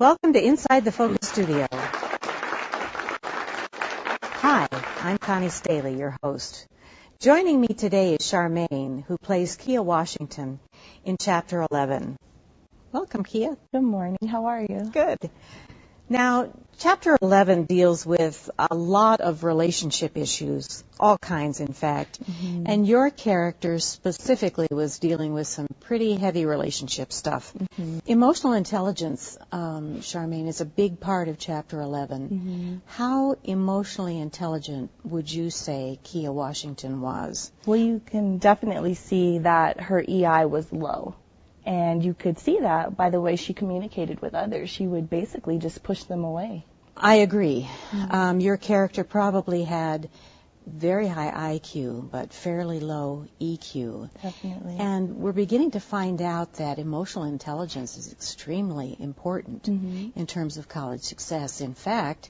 Welcome to Inside the Focus Studio. Hi, I'm Connie Staley, your host. Joining me today is Charmaine, who plays Kia Washington in Chapter 11. Welcome, Kia. Good morning. How are you? Good. Now, Chapter 11 deals with a lot of relationship issues, all kinds, in fact. Mm-hmm. And your character specifically was dealing with some pretty heavy relationship stuff. Mm-hmm. Emotional intelligence, Charmaine, is a big part of Chapter 11. Mm-hmm. How emotionally intelligent would you say Kia Washington was? Well, you can definitely see that her EI was low. And you could see that by the way she communicated with others. She would basically just push them away. I agree. Mm-hmm. Your character probably had very high IQ, but fairly low EQ. Definitely. And we're beginning to find out that emotional intelligence is extremely important in terms of college success. In fact,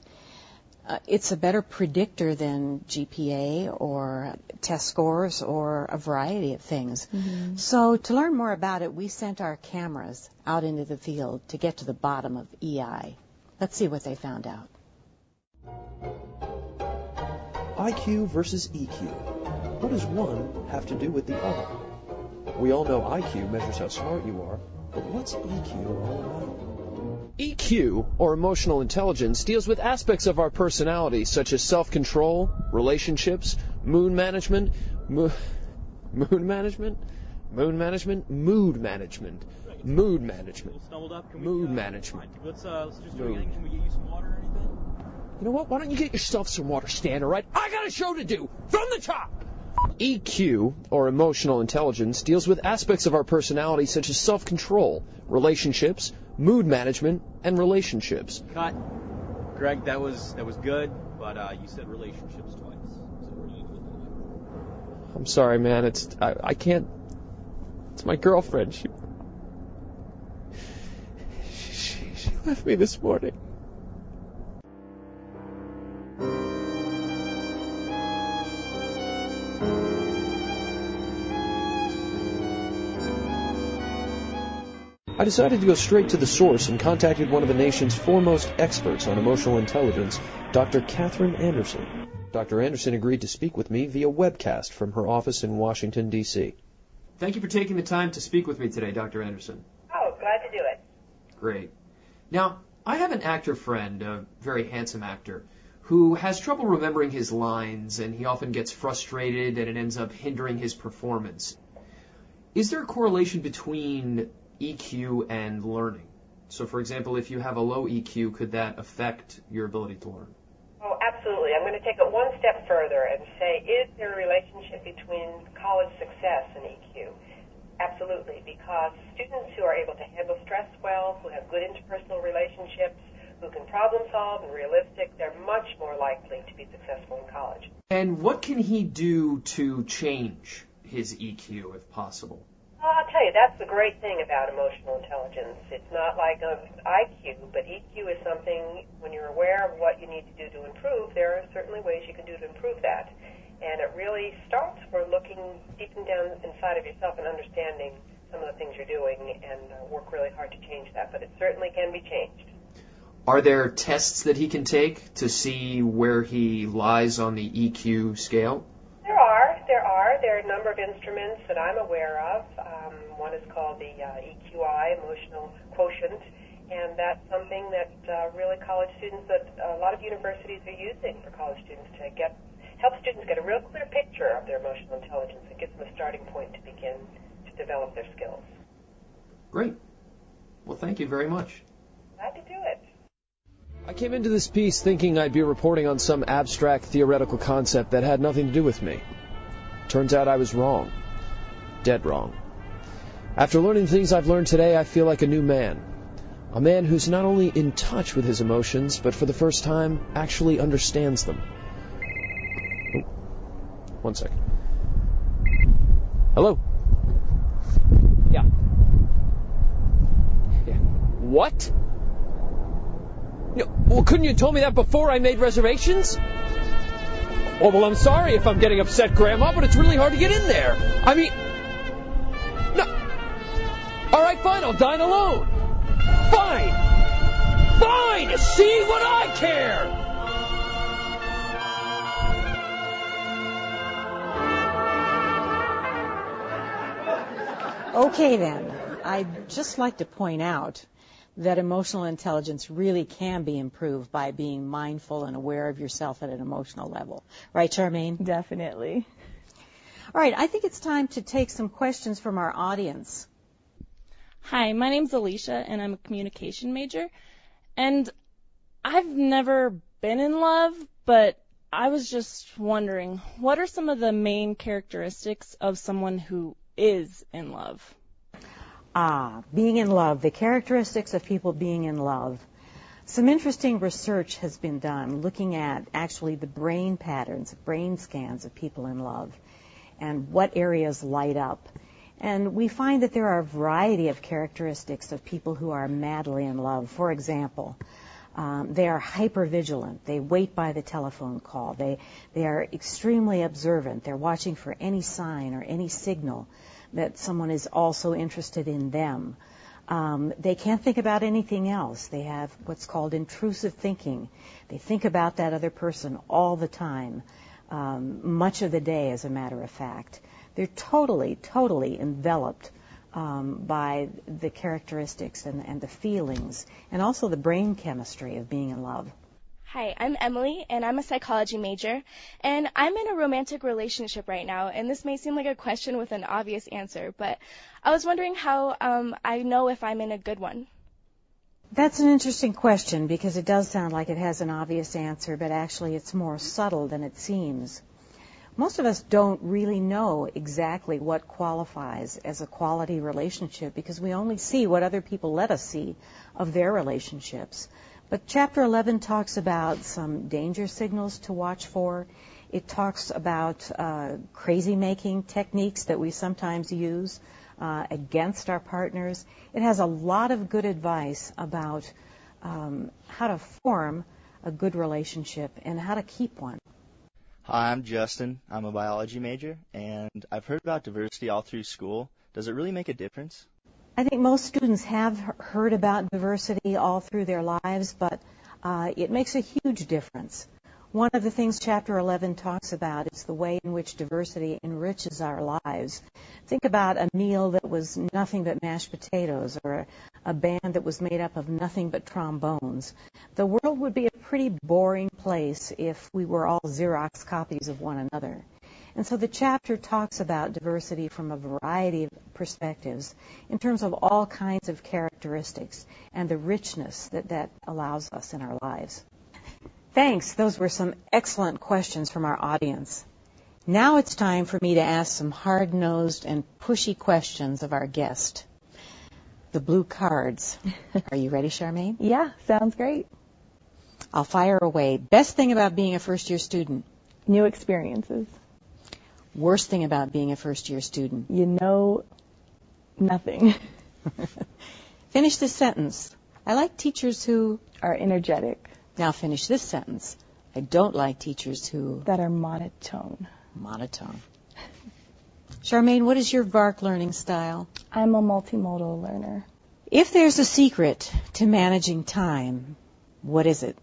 it's a better predictor than GPA or test scores or a variety of things. Mm-hmm. So to learn more about it, we sent our cameras out into the field to get to the bottom of EI. Let's see what they found out. IQ versus EQ. What does one have to do with the other? We all know IQ measures how smart you are, but what's EQ all about? EQ, or emotional intelligence, deals with aspects of our personality such as self-control, relationships, mood management. Mood management. Let's just do it again. Can we get you some water or anything? You know what? Why don't you get yourself some water, Stan, all right? I got a show to do from the top. EQ, or emotional intelligence, deals with aspects of our personality such as self-control, relationships, mood management, and relationships. Cut. Greg, that was good, but you said relationships twice. So we're going to do it. I'm sorry, man. I can't. It's my girlfriend. She left me this morning. I decided to go straight to the source and contacted one of the nation's foremost experts on emotional intelligence, Dr. Catherine Anderson. Dr. Anderson agreed to speak with me via webcast from her office in Washington, D.C. Thank you for taking the time to speak with me today, Dr. Anderson. Oh, glad to do it. Great. Now, I have an actor friend, a very handsome actor, who has trouble remembering his lines, and he often gets frustrated, and it ends up hindering his performance. Is there a correlation between EQ and learning? So, for example, if you have a low EQ, could that affect your ability to learn? Oh, absolutely. I'm going to take it one step further and say, is there a relationship between college success and EQ? Absolutely, because students who are able to handle stress well, who have good interpersonal relationships, who can problem solve and realistic, they're much more likely to be successful in college. And what can he do to change his EQ, if possible? I'll tell you, that's the great thing about emotional intelligence. It's not like an IQ, but EQ is something, when you're aware of what you need to do to improve, there are certainly ways you can do to improve that. And it really starts with looking deep down inside of yourself and understanding some of the things you're doing and work really hard to change that. But it certainly can be changed. Are there tests that he can take to see where he lies on the EQ scale? There are a number of instruments that I'm aware of. One is called the EQI, Emotional Quotient, and that's something that really college students, that a lot of universities are using for college students to help students get a real clear picture of their emotional intelligence. It gives them a starting point to begin to develop their skills. Great. Well, thank you very much. Glad to do it. I came into this piece thinking I'd be reporting on some abstract theoretical concept that had nothing to do with me. Turns out I was wrong. Dead wrong. After learning things I've learned today, I feel like a new man. A man who's not only in touch with his emotions, but for the first time actually understands them. Oh, 1 second. Hello? Yeah. What? Well, couldn't you told me that before I made reservations? Oh, well, I'm sorry if I'm getting upset, Grandma, but it's really hard to get in there. I mean... No. All right, fine, I'll dine alone. Fine. Fine! See what I care! Okay then, I'd just like to point out that emotional intelligence really can be improved by being mindful and aware of yourself at an emotional level. Right, Charmaine? Definitely. All right, I think it's time to take some questions from our audience. Hi, my name's Alicia, and I'm a communication major. And I've never been in love, but I was just wondering, what are some of the main characteristics of someone who is in love? Being in love, the characteristics of people being in love. Some interesting research has been done looking at actually the brain patterns, brain scans of people in love and what areas light up. And we find that there are a variety of characteristics of people who are madly in love. For example, they are hypervigilant. They wait by the telephone call. They are extremely observant. They're watching for any sign or any signal that someone is also interested in them. They can't think about anything else. They have what's called intrusive thinking. They think about that other person all the time, much of the day, as a matter of fact. They're totally enveloped by the characteristics and the feelings and also the brain chemistry of being in love. Hi, I'm Emily, and I'm a psychology major, and I'm in a romantic relationship right now, and this may seem like a question with an obvious answer, but I was wondering how I know if I'm in a good one. That's an interesting question because it does sound like it has an obvious answer, but actually it's more subtle than it seems. Most of us don't really know exactly what qualifies as a quality relationship because we only see what other people let us see of their relationships. But Chapter 11 talks about some danger signals to watch for. It talks about crazy-making techniques that we sometimes use against our partners. It has a lot of good advice about how to form a good relationship and how to keep one. Hi, I'm Justin. I'm a biology major, and I've heard about diversity all through school. Does it really make a difference? I think most students have heard about diversity all through their lives, but it makes a huge difference. One of the things Chapter 11 talks about is the way in which diversity enriches our lives. Think about a meal that was nothing but mashed potatoes or a band that was made up of nothing but trombones. The world would be a pretty boring place if we were all Xerox copies of one another. And so the chapter talks about diversity from a variety of perspectives in terms of all kinds of characteristics and the richness that allows us in our lives. Thanks. Those were some excellent questions from our audience. Now it's time for me to ask some hard-nosed and pushy questions of our guest. The blue cards. Are you ready, Charmaine? Yeah, sounds great. I'll fire away. Best thing about being a first-year student? New experiences. Worst thing about being a first-year student? You know nothing. Finish this sentence. I like teachers who are energetic. Now finish this sentence. I don't like teachers who that are monotone. Monotone. Charmaine, what is your VARC learning style? I'm a multimodal learner. If there's a secret to managing time, what is it?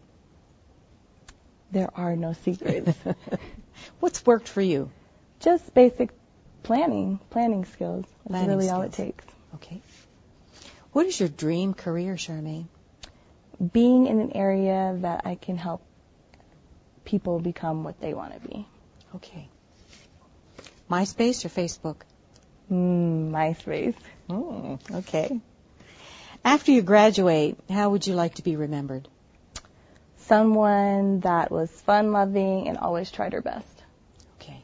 There are no secrets. What's worked for you? Just basic planning skills. That's really all it takes. Okay. What is your dream career, Charmaine? Being in an area that I can help people become what they want to be. Okay. MySpace or Facebook? MySpace. Okay. After you graduate, how would you like to be remembered? Someone that was fun-loving and always tried her best. Okay.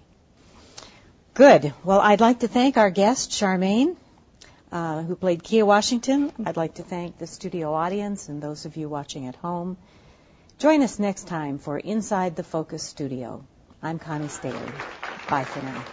Good. Well, I'd like to thank our guest, Charmaine, who played Kia Washington. I'd like to thank the studio audience and those of you watching at home. Join us next time for Inside the Focus Studio. I'm Connie Staley. Bye for now.